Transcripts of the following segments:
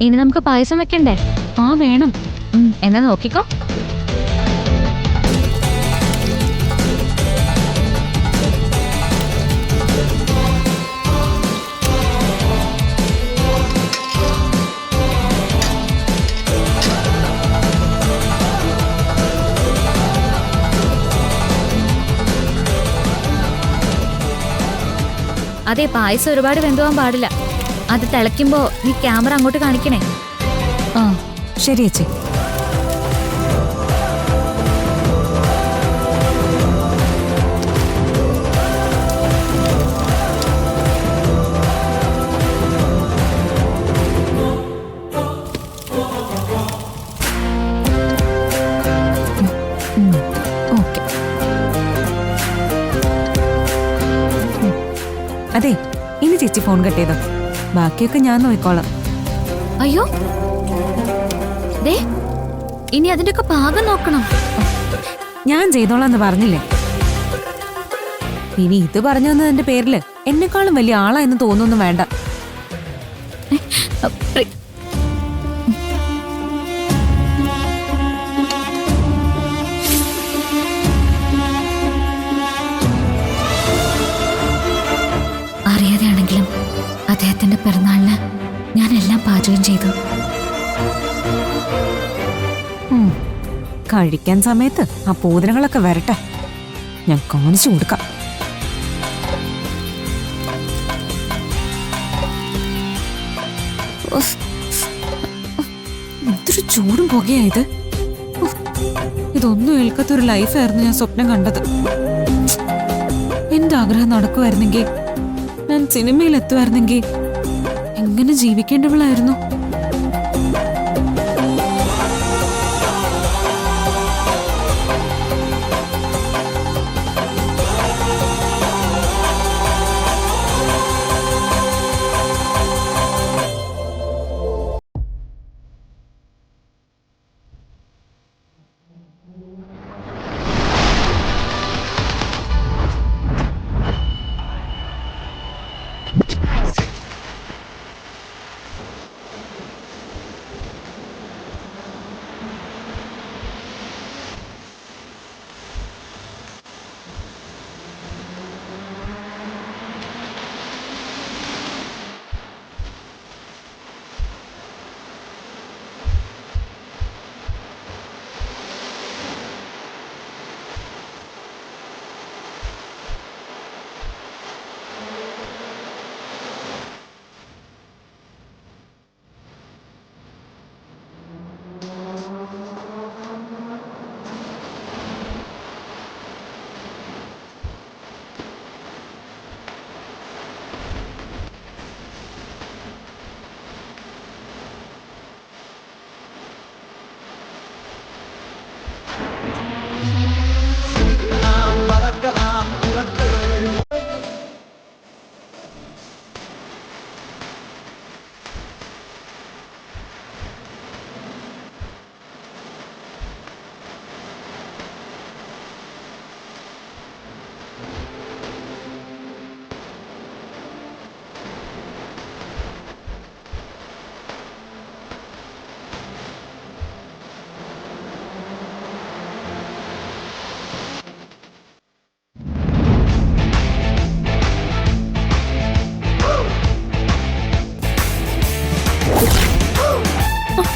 ഇനി നമുക്ക് പായസം വെക്കണ്ടേ? ആ വേണം. എന്നാ നോക്കിക്കോ. അതെ, പായസം ഒരുപാട് വെന്തുപോകാൻ പാടില്ല. അത് തിളയ്ക്കുമ്പോ നീ ക്യാമറ അങ്ങോട്ട് കാണിക്കണേ. ആ ശരി ചേച്ചി. ഓക്കെ. അതെ, ഇനി ചേച്ചി ഫോൺ കട്ട് ചെയ്തോ. ബാക്കിയൊക്കെ ഞാൻ നോക്കിക്കോളാം. അയ്യോ, ദേ ഇനി അതിന്റെയൊക്കെ പാകം നോക്കണം. ഞാൻ ചെയ്തോളാന്ന് പറഞ്ഞില്ലേ. ഇനി ഇത് പറഞ്ഞു തന്നതിന്റെ പേരില് എന്നെക്കാളും വലിയ ആളാ എന്ന് തോന്നുന്നു. വേണ്ട. അറിയാതെയാണെങ്കിലും അദ്ദേഹത്തിന്റെ പിറന്നാളിന് ഞാൻ എല്ലാം പാചകം ചെയ്തു. കഴിക്കാൻ സമയത്ത് ആ പൂതനകളൊക്കെ വരട്ടെ, ഞാൻ കാണിച്ചു കൊടുക്കാം. എന്തൊരു ചൂടും പുകയായത്. ഇതൊന്നും ഏൽക്കാത്തൊരു ലൈഫായിരുന്നു ഞാൻ സ്വപ്നം കണ്ടത്. എന്റെ ആഗ്രഹം നടക്കുമായിരുന്നെങ്കിൽ, ഞാൻ സിനിമയിൽ എത്തുമായിരുന്നെങ്കിൽ എങ്ങനെ ജീവിക്കേണ്ടവളായിരുന്നു.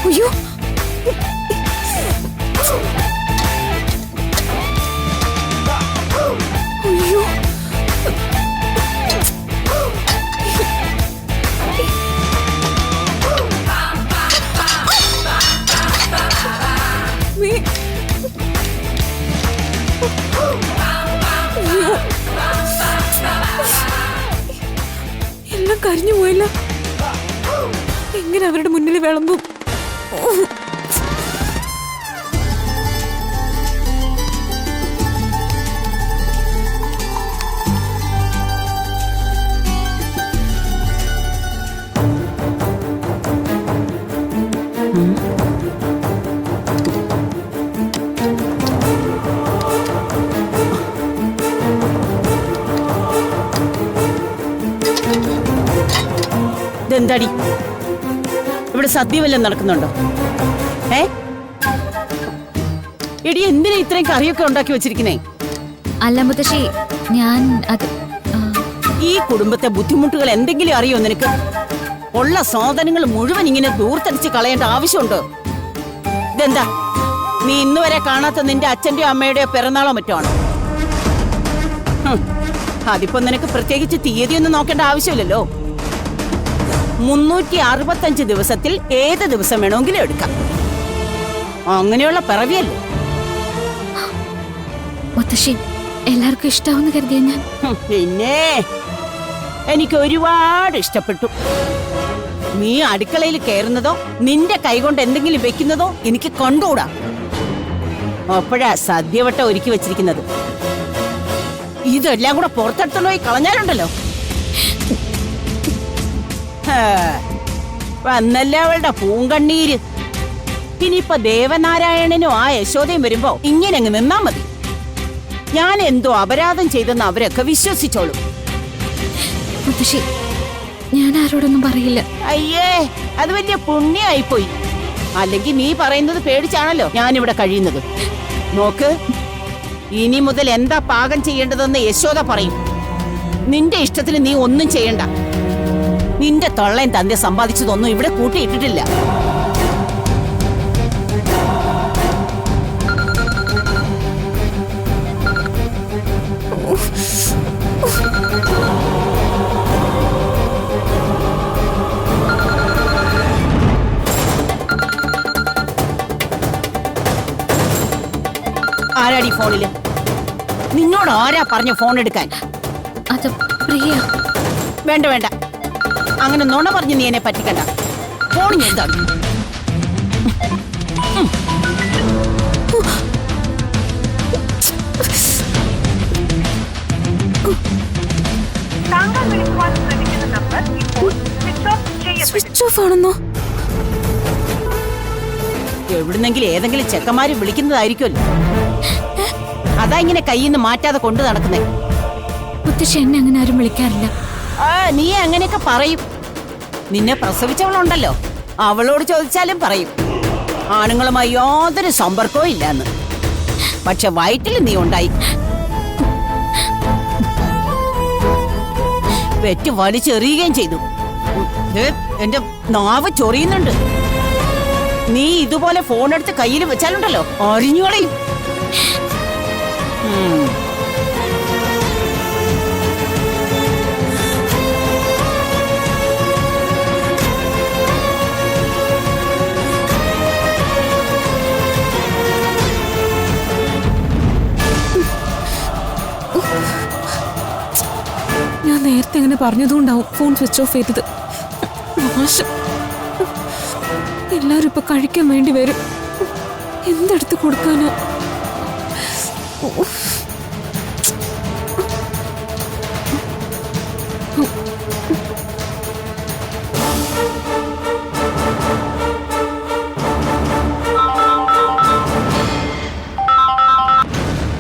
അയ്യോ, അയ്യോ, എല്ലാം കരിഞ്ഞു പോയില്ല. എങ്ങനെ അവരുടെ മുന്നിൽ വിളമ്പും? ഇതെന്താടി ഇവിടെ സദ്യ വല്ലതും നടക്കുന്നുണ്ടോ? എടി എന്തിനാ ഇത്രയും കറിയൊക്കെ ഉണ്ടാക്കി വെച്ചിരിക്കുന്നേ? അല്ല മുത്തശ്ശി, ഞാൻ അത് ഈ കുടുംബത്തെ ബുദ്ധിമുട്ടുകൾ എന്തെങ്കിലും അറിയോ നിനക്ക്? ഉള്ള സാധനങ്ങൾ മുഴുവൻ ഇങ്ങനെ ദൂർത്തടിച്ച് കളയേണ്ട ആവശ്യമുണ്ടോ? ഇതെന്താ നീ ഇന്ന് വരെ കാണാത്ത നിന്റെ അച്ഛന്റെയോ അമ്മയുടെയോ പിറന്നാളോ മറ്റോ ആണോ? അതിപ്പോ നിനക്ക് പ്രത്യേകിച്ച് തീയതിയൊന്നും നോക്കേണ്ട ആവശ്യമില്ലല്ലോ. 365 ദിവസത്തിൽ ഏത് ദിവസം വേണമെങ്കിലും എടുക്കാം. അങ്ങനെയുള്ള പിറവിയല്ലേ. മുത്തശ്ശി, എല്ലാവർക്കും ഇഷ്ടാവെന്ന് കരുതിയ ഞാൻ. പിന്നെ എനിക്ക് ഒരുപാട് ഇഷ്ടപ്പെട്ടു. നീ അടുക്കളയിൽ കയറുന്നതോ നിന്റെ കൈകൊണ്ട് എന്തെങ്കിലും വെക്കുന്നതോ എനിക്ക് കണ്ടുകൂടാ. അപ്പോഴാ സദ്യവട്ട ഒരുക്കി വെച്ചിരിക്കുന്നത്. ഇതെല്ലാം കൂടെ പുറത്തെടുത്തോണ്ട് പോയി കളഞ്ഞാലുണ്ടല്ലോ. വന്നല്ലേ അവളുടെ പൂങ്കണ്ണീര്. ഇനിയിപ്പൊ ദേവനാരായണനും ആ യശോദയും വരുമ്പോ ഇങ്ങനെ അങ്ങ് നിന്നാ മതി. ഞാൻ എന്തോ അപരാധം ചെയ്തെന്ന് അവരൊക്കെ വിശ്വസിച്ചോളൂ. മുത്തശ്ശി, ഞാൻ ആരോടൊന്നും പറയില്ല. അയ്യേ, അത് വലിയ പുണ്യായിപ്പോയി. അല്ലെങ്കിൽ നീ പറയുന്നത് പേടിച്ചാണല്ലോ ഞാനിവിടെ കഴിയുന്നത്. നോക്ക്, ഇനി മുതൽ എന്താ പാകം ചെയ്യേണ്ടതെന്ന് യശോദ പറയും. നിന്റെ ഇഷ്ടത്തിന് നീ ഒന്നും ചെയ്യണ്ട. നിന്റെ തള്ളയും തന്റെ സമ്പാദിച്ചതൊന്നും ഇവിടെ കൂട്ടിയിട്ടിട്ടില്ല. ആരാടി ഫോണില്? നിന്നോട് ആരാ പറഞ്ഞ ഫോൺ എടുക്കാൻ? അത് പ്രിയ. വേണ്ട വേണ്ട, അങ്ങനെ നുണ പറഞ്ഞ് നീ എന്നെ പറ്റിക്കണ്ട. ഫോൺ എന്താണ്? സ്വിച്ച് ഓഫ് ആണെന്നോ? എവിടുന്നെങ്കിലും ഏതെങ്കിലും ചെക്കന്മാര് വിളിക്കുന്നതായിരിക്കുമല്ലോ. അതാ ഇങ്ങനെ കയ്യിൽ നിന്ന് മാറ്റാതെ കൊണ്ടു നടക്കുന്നേ. മുത്തശ്ശി, എന്നെ അങ്ങനെ ആരും വിളിക്കാറില്ല. നീ അങ്ങനെയൊക്കെ പറയും. നിന്നെ പ്രസവിച്ചവളുണ്ടല്ലോ, അവളോട് ചോദിച്ചാലും പറയും ആണുങ്ങളുമായി യാതൊരു സമ്പർക്കവും ഇല്ലാന്ന്. പക്ഷെ വയറ്റിൽ നീ ഉണ്ടായി. വെറ്റ് വലിച്ചെറിയുകയും ചെയ്തു. എന്റെ നാവ് ചൊറിയുന്നുണ്ട്. നീ ഇതുപോലെ ഫോൺ എടുത്ത് കയ്യിൽ വെച്ചാലുണ്ടല്ലോ അരിഞ്ഞുകളയും. ഞാൻ നേരത്തെ അങ്ങനെ പറഞ്ഞതുകൊണ്ടാവും ഫോൺ സ്വിച്ച് ഓഫ് ചെയ്തത്. മോശം. എല്ലാരും ഇപ്പൊ കഴിക്കാൻ വേണ്ടി വരും. എന്തെടുത്ത് കൊടുക്കാനാ?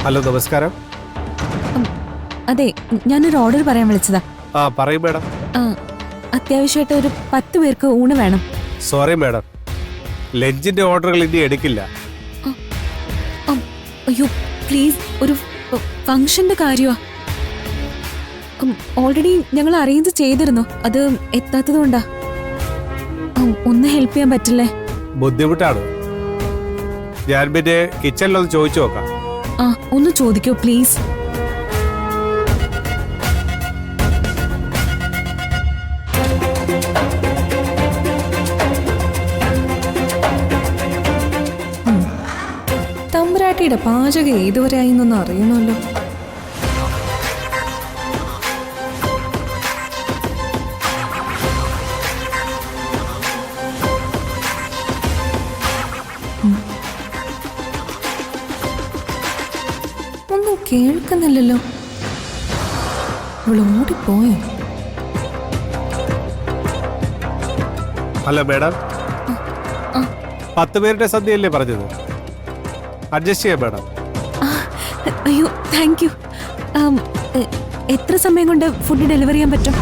ഹലോ, നമസ്കാരം. അതെ, ഞാനൊരു ഓർഡർ പറയാൻ വിളിച്ചതാ. പറയൂ മാഡം. അത്യാവശ്യമായിട്ട് ഒരു 10 പേർക്ക് ഊണ് വേണം. സോറി മാഡം, ലഞ്ചിന്റെ ഓർഡറുകൾ ഇനി എടുക്കില്ല. അയ്യോ പ്ലീസ്, ഒരു ഫംഗ്ഷന്റെ കാര്യമാ. ഓൾറെഡി ഞങ്ങൾ അറേഞ്ച് ചെയ്തിരുന്നു. അത് എത്താത്തതുകൊണ്ടാ. ഒന്ന് ഹെൽപ്പ് ചെയ്യാൻ പറ്റില്ലേ? ബുദ്ധിമുട്ടാണ്. ഞാൻ പിന്നെ കിച്ചണിലൊന്ന് ചോദിച്ചു നോക്കാം. ഒന്ന് ചോദിക്കോ പ്ലീസ്. തമ്പുരാട്ടിയുടെ പാചകം ഏതുവരെ ആയിന്നൊന്നും അറിയണമല്ലോ. ഒന്നും കേൾക്കുന്നില്ലല്ലോ. അവള് ഓടിപ്പോയോ? ഹലോ മാഡം, 10 പേരുടെ സദ്യയല്ലേ പറഞ്ഞത്? അഡ്ജസ്റ്റ് ചെയ്യാം മാഡം. അയ്യോ താങ്ക് യു. എത്ര സമയം കൊണ്ട് ഫുഡ് ഡെലിവറി ചെയ്യാൻ പറ്റും?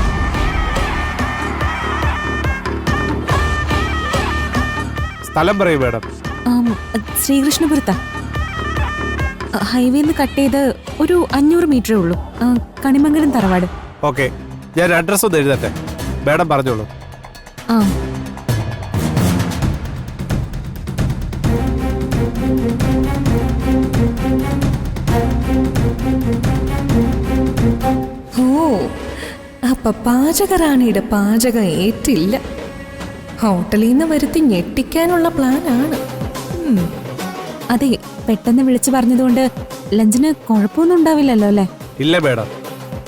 സ്ഥലം പറയൂ മാഡം. ശ്രീകൃഷ്ണപുരത്താ. ഹൈവേന്ന് കട്ട് ചെയ്ത് ഒരു 500 മീറ്ററേ ഉള്ളൂ. കണിമംഗലം തറവാട്. ഓക്കെ, ഞാൻ അഡ്രസ് ഒന്ന് എഴുതട്ടെ, മാഡം പറഞ്ഞോളൂ. ആ ഓ, അപ്പൊ പാചകറാണിയുടെ പാചകം ഏറ്റില്ല. ഹോട്ടലിൽ നിന്ന് വരുത്തി ഞെട്ടിക്കാനുള്ള പ്ലാനാണ്. അതെ, പെട്ടെന്ന് വിളിച്ചു പറഞ്ഞതുകൊണ്ട് ലഞ്ചിന് കുഴപ്പമൊന്നും ഉണ്ടാവില്ലല്ലോ അല്ലേ? ഇല്ല മാഡം,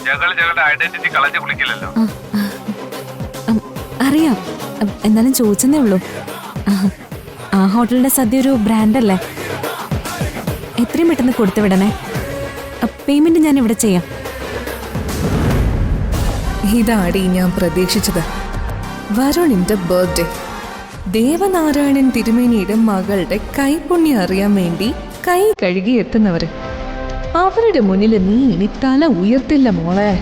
ഞങ്ങളുടെ ഐഡന്റിറ്റി കളഞ്ഞു കുളിക്കില്ലല്ലോ. അറിയാം, എന്നാലും ചോദിച്ചെന്നേ ഉള്ളൂ. ആ ഹോട്ടലിന്റെ സദ്യ ഒരു ബ്രാൻഡല്ലേ? എത്രയും പെട്ടെന്ന് കൊടുത്തു വിടണേ. പേയ്മെന്റ് ഞാൻ ഇവിടെ ചെയ്യാം. ഇതാടി ഞാൻ പ്രതീക്ഷിച്ചത്. വരുണിന്റെ ബർത്ത്ഡേ, ദേവനാരായണൻ തിരുമേനിയുടെ മകളുടെ കൈപുണ്യം അറിയാൻ വേണ്ടി കൈ കഴുകി എത്തുന്നവര്. അവരുടെ മുന്നിൽ നീ ഇനി തല ഉയർത്തില്ല മോളെ.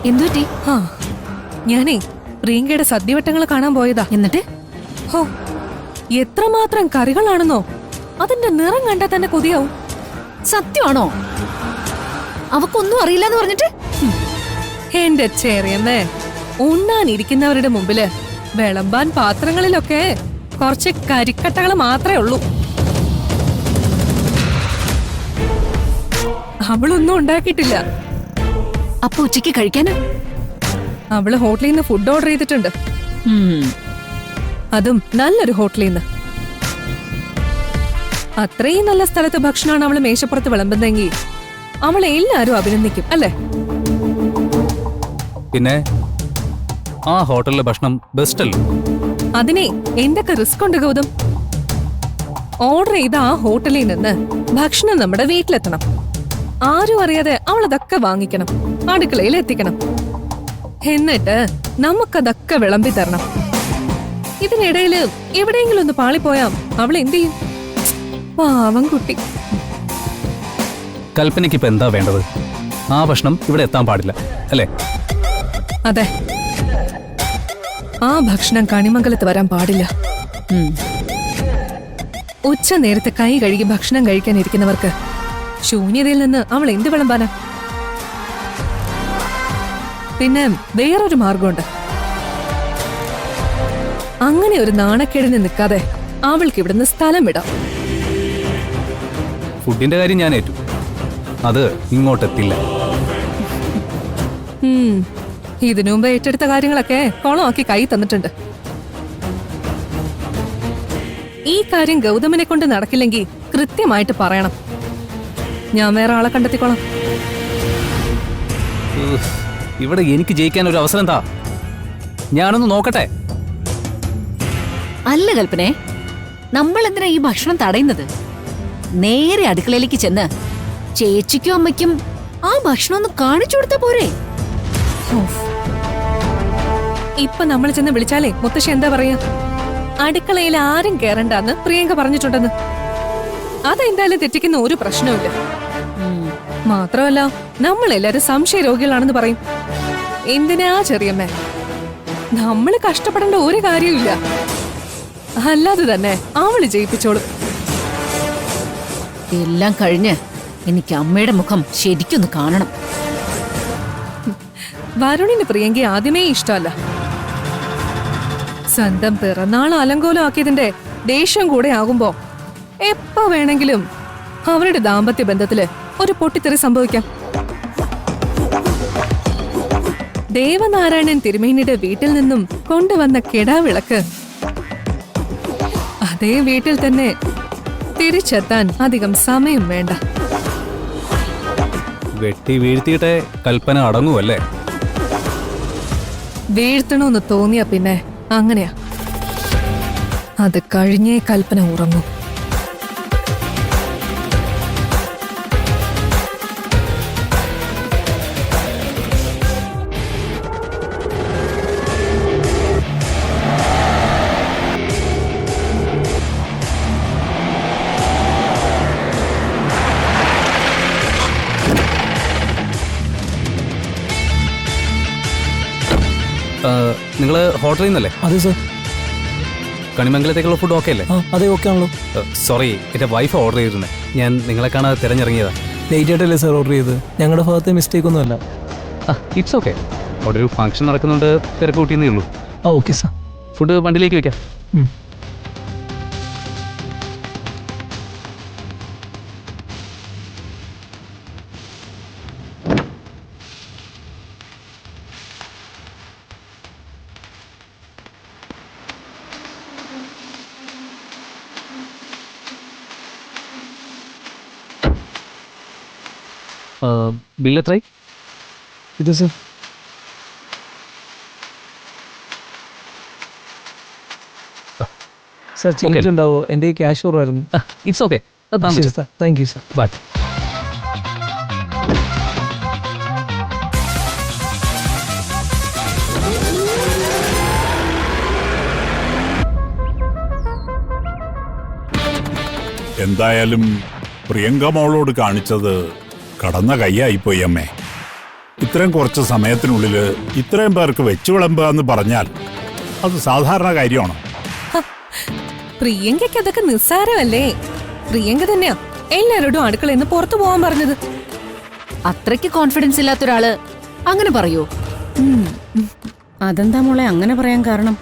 എന്തുപറ്റി? ആ, ഞാനേ പ്രിയങ്കയുടെ സദ്യവട്ടങ്ങൾ കാണാൻ പോയതാ. എന്നിട്ട് ഹോ, എത്രമാത്രം കറികളാണെന്നോ. അതിന്റെ നിറം കണ്ടാൽ തന്നെ കൊതിയാവും. സത്യമാണോ? അവക്കൊന്നും അറിയില്ലെന്ന് പറഞ്ഞിട്ട്? എന്റെ ചേറിയമ്മേ, ഉണ്ണാനിരിക്കുന്നവരുടെ മുമ്പില് വിളമ്പാൻ പാത്രങ്ങളിലൊക്കെ കുറച്ച് കരിക്കട്ടകൾ മാത്രമേ ഉള്ളൂ. അവളൊന്നും ഉണ്ടാക്കിയിട്ടില്ല. അപ്പൊ ഉച്ചയ്ക്ക് കഴിക്കാന് അവള് ഹോട്ടലിൽ നിന്ന് ഫുഡ് ഓർഡർ ചെയ്തിട്ടുണ്ട്. അതും നല്ലൊരു ഹോട്ടലിൽ നിന്ന്. അത്രയും നല്ല സ്ഥലത്ത് ഭക്ഷണമാണ് അവള് മേശപ്പുറത്ത് വിളമ്പുന്നെങ്കിൽ അവളെ എല്ലാരും അഭിനന്ദിക്കും, അല്ലേ? പിന്നെ ആ ഹോട്ടലിലെ ഭക്ഷണം ബെസ്റ്റ് അല്ലേ? അതിനെ എന്തൊക്കെ റിസ്ക് ഉണ്ട് ഗൗതം. ഓർഡർ ചെയ്ത ആ ഹോട്ടലിൽ നിന്ന് ഭക്ഷണം നമ്മുടെ വീട്ടിലെത്തണം. ആരും അറിയാതെ അവളതൊക്കെ വാങ്ങിക്കണം, അടുക്കളയിൽ എത്തിക്കണം. എന്നിട്ട് നമുക്കതൊക്കെ വിളമ്പി തരണം. ഇതിനിടയില് എവിടെയെങ്കിലും ഒന്ന് പാളിപ്പോയാ അവൾ എന്ത് ചെയ്യും? പാവം കുട്ടി. കൽപ്പനയ്ക്ക് ഇപ്പൊ എന്താ വേണ്ടത്? ആ ഭക്ഷണം ഇവിടെ എത്താൻ പാടില്ല, അല്ലേ? അതെ, ആ ഭക്ഷണം കണിമംഗലത്ത് വരാൻ പാടില്ല. ഉച്ച നേരത്തെ കൈ കഴുകി ഭക്ഷണം കഴിക്കാൻ ഇരിക്കുന്നവർക്ക് ശൂന്യതയിൽ നിന്ന് അവൾ എന്ത് വിളമ്പാനാ? പിന്നെ വേറൊരു മാർഗമുണ്ട്. അങ്ങനെ ഒരു നാണക്കേടിന് നിൽക്കാതെ അവൾക്ക് ഇവിടുന്ന് സ്ഥലം വിടാം. ഫുഡിന്റെ കാര്യം ഞാൻ ഏറ്റു, അത് ഇങ്ങോട്ടെത്തില്ല. ഇതിനു മുമ്പ് ഏറ്റെടുത്ത കാര്യങ്ങളൊക്കെ കോളമാക്കി കൈ തന്നിട്ടുണ്ട്. ഈ കാര്യം ഗൗതമിനെ കൊണ്ട് നടക്കില്ലെങ്കിൽ കൃത്യമായിട്ട് പറയണം. ഞാൻ വേറെ ആളെ കണ്ടെത്തിക്കോളാം. ഇവിടെ എനിക്ക് ജയിക്കാൻ ഒരു അവസരം താ, ഞാനൊന്ന് നോക്കട്ടെ. അല്ല കൽപ്പനെ, നമ്മൾ എന്തിനാ ഈ ഭക്ഷണം തടയുന്നത്? നേരെ അടുക്കളയിലേക്ക് ചെന്ന് ചേച്ചിക്കും അമ്മയ്ക്കും ആ ഭക്ഷണം ഒന്ന് കാണിച്ചു കൊടുത്താ പോരെ? ഇപ്പൊ നമ്മൾ ചെന്ന് വിളിച്ചാലേ മുത്തശ്ശി എന്താ പറയാ? അടുക്കളയിൽ ആരും കേറണ്ടെന്ന് പ്രിയങ്ക പറഞ്ഞിട്ടുണ്ടെന്ന്. അതെന്തായാലും തെറ്റിക്കുന്ന ഒരു പ്രശ്നവുമില്ല. മാത്രമല്ല നമ്മളെല്ലാരും സംശയ രോഗികളാണെന്ന് പറയും. എന്തിനാ ചെറിയമ്മേ, നമ്മള് കഷ്ടപ്പെടേണ്ട ഒരു കാര്യമില്ല. അല്ലാതെ തന്നെ അവള് ജയിപ്പിച്ചോളും. എല്ലാം കഴിഞ്ഞ് എനിക്ക് അമ്മയുടെ മുഖം ശരിക്കൊന്ന് കാണണം. വരുണിന് പ്രിയങ്ക ആദ്യമേ ഇഷ്ടമല്ല. സ്വന്തം പിറന്നാൾ അലങ്കോലം ആക്കിയതിന്റെ ദേഷ്യം കൂടെ ആകുമ്പോ എപ്പോ വേണമെങ്കിലും അവരുടെ ദാമ്പത്യ ബന്ധത്തില് ഒരു പൊട്ടിത്തെറി സംഭവിക്കാം. ദേവനാരായണൻ തിരുമേനിയുടെ വീട്ടിൽ നിന്നും കൊണ്ടുവന്ന കിടാവിളക്ക് അതേ വീട്ടിൽ തന്നെ തിരിച്ചെത്താൻ അധികം സമയം വേണ്ട. വെട്ടി വീഴ്ത്തിയിട്ടേ കൽപ്പന അടങ്ങുമല്ലേ? വീഴ്ത്തണമെന്ന് തോന്നിയ പിന്നെ അങ്ങനെയാ. അത് കഴിഞ്ഞേ കൽപ്പന ഉറങ്ങും. നിങ്ങൾ ഹോട്ടലിൽ നിന്നല്ലേ? അതെ സർ. കണിമംഗലത്തേക്കുള്ള ഫുഡ് ഓക്കെ അല്ലേ? അതെ, ഓക്കെ ആണല്ലോ. സോറി, എൻ്റെ വൈഫ് ഓർഡർ ചെയ്തിരുന്നേ. ഞാൻ നിങ്ങളെ കാണാതെ തിരഞ്ഞിറങ്ങിയതാ. ലേറ്റ് ആയിട്ടല്ലേ സർ ഓർഡർ ചെയ്ത്? ഞങ്ങളുടെ ഭാഗത്തെ മിസ്റ്റേക്ക് ഒന്നുമല്ല. It's okay. അവിടെ ഒരു ഫംഗ്ഷൻ നടക്കുന്നുണ്ട്, തിരക്ക് കൂട്ടിയെന്നേ ഉള്ളൂ. Okay sir. ഫുഡ് വണ്ടിയിലേക്ക് വെക്കാം. ബില്ല് എത്രയായി? ഇത് സർ. സർ ചേഞ്ച് ഉണ്ടാവോ? എൻ്റെ ക്യാഷ് കുറവായിരുന്നു. It's okay. Thank you sir. But എന്തായാലും പ്രിയങ്ക മോളോട് കാണിച്ചത് കടന്ന കൈയായിപ്പോയി അമ്മേ. ഇത്രയും കുറച്ച് സമയത്തിനുള്ളിൽ ഇത്രയും പേർക്ക് വെച്ചു വിളമ്പുക എന്ന് പറഞ്ഞാൽ അത് സാധാരണ കാര്യമാണോ? പ്രിയങ്കയ്ക്ക് അതൊക്കെ നിസ്സാരമല്ലേ? പ്രിയങ്ക തന്നെയാ എല്ലാവരോടും അടുക്കളയിൽ നിന്ന് പുറത്തു പോകാൻ പറഞ്ഞത്. അത്രയ്ക്ക് കോൺഫിഡൻസ് ഇല്ലാത്ത ഒരാള് അങ്ങനെ പറയൂ? അതെന്താ മോളെ അങ്ങനെ പറയാൻ കാരണം?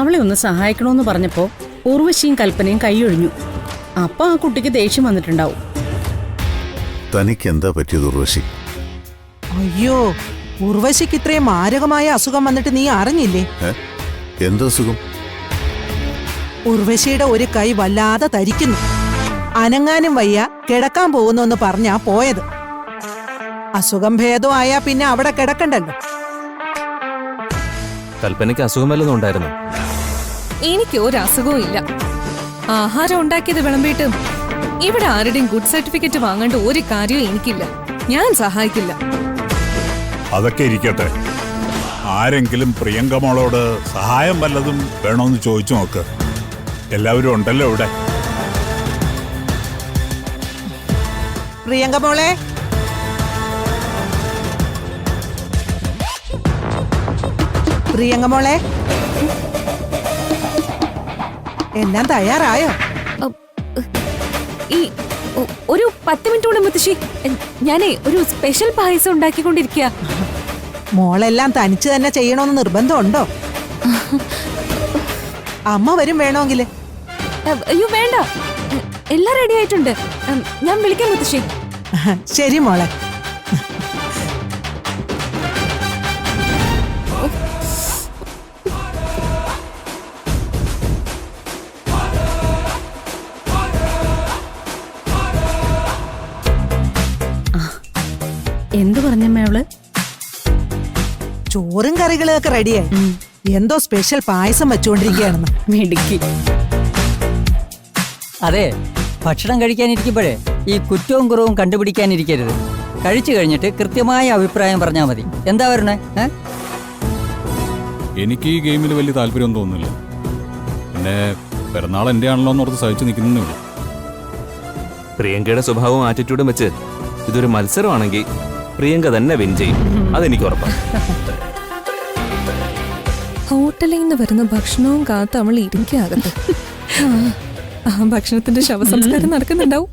അവളെ ഒന്ന് സഹായിക്കണമെന്ന് പറഞ്ഞപ്പോ ഉർവശിയും കൽപ്പനയും കൈയൊഴിഞ്ഞു. അപ്പൊ ആ കുട്ടിക്ക് ദേഷ്യം വന്നിട്ടുണ്ടാവും. തനിക്ക് എന്താ പറ്റിയത് ഉർവശി? അയ്യോ, ഉർവശിക്ക് ഇത്രയും മാരകമായ അസുഖം വന്നിട്ട് നീ അറിഞ്ഞില്ലേ? എന്താ അസുഖം? ഉർവശിയുടെ ഒരു കൈ വല്ലാതെ തരിക്കുന്നു. അനങ്ങാനും വയ്യ, കിടക്കാൻ പോകുന്നു എന്ന് പറഞ്ഞാ പോയത്. അസുഖം ഭേദമായാ പിന്നെ അവിടെ കിടക്കണ്ടല്ലോ. കൽപ്പനയ്ക്ക് അസുഖം വല്ലതും ഉണ്ടായിരുന്നു? എനിക്ക് ഒരു അസുഖവും ഇല്ല. ആഹാരം ഉണ്ടാക്കിയത് വിളമ്പിയിട്ട് ഇവിടെ ആരുടെയും ഗുഡ് സർട്ടിഫിക്കറ്റ് വാങ്ങേണ്ട ഒരു കാര്യവും എനിക്കില്ല. ഞാൻ സഹായിക്കില്ല. അതൊക്കെ ഇരിക്കട്ടെ. ആരെങ്കിലും പ്രിയങ്ക മോളോട് സഹായം വല്ലതും വേണോന്ന് ചോദിച്ചു നോക്ക്. എല്ലാവരും ഉണ്ടല്ലോ ഇവിടെ. പ്രിയങ്ക മോളെ, പ്രിയങ്ക മോളെ, എല്ലാം തയ്യാറായോ? ഈ ഒരു 10 മിനിറ്റ് കൂടെ മുത്തശ്ശി, ഞാനേ ഒരു സ്പെഷ്യൽ പായസം ഉണ്ടാക്കിക്കൊണ്ടിരിക്കുക. മോളെല്ലാം തനിച്ച് തന്നെ ചെയ്യണമെന്ന് നിർബന്ധമുണ്ടോ? അമ്മ വരും വേണമെങ്കിൽ. അയ്യോ വേണ്ട, എല്ലാം റെഡി ആയിട്ടുണ്ട്. ഞാൻ വിളിക്കാം മുത്തശ്ശി. ശരി മോളെ. എന്തു പറഞ്ഞമ്മ അവള്? ചോറും കറികളും ഒക്കെ റെഡിയായി. എന്തോ സ്പെഷ്യൽ പായസം വെച്ചുകൊണ്ടിരിക്കുകയാണെന്ന്. മിടുക്കി. അതെ, ഭക്ഷണം കഴിക്കാനിരിക്കുമ്പോഴേ ഈ കുറ്റവും കുറവും കണ്ടുപിടിക്കാനിരിക്കരുത്. കഴിച്ചു കഴിഞ്ഞിട്ട് കൃത്യമായ അഭിപ്രായം പറഞ്ഞാൽ മതി. എന്താ വരണേ? എനിക്ക് ഈ ഗെയിമിൽ വലിയ താല്പര്യം തോന്നുന്നില്ല. പിന്നെ പിറന്നാൾ എൻ്റെ ആണല്ലോ എന്നോർത്ത് സഹിച്ചു നിൽക്കുന്നേ ഉള്ളൂ. പ്രിയങ്കയുടെ സ്വഭാവവും ആറ്റിറ്റ്യൂഡും വെച്ച് ഇതൊരു മത്സരമാണെങ്കിൽ പ്രിയങ്ക തന്നെ വിൻ ചെയ്യും. അതെനിക്ക് ഉറപ്പാണ്. ഹോട്ടലിൽ നിന്ന് വരുന്ന ഭക്ഷണവും കാത്ത് അവൾ ഇരിക്കാകത്ത്. ആ ഭക്ഷണത്തിന്റെ ശവസംസ്കാരം നടക്കുന്നുണ്ടാവും.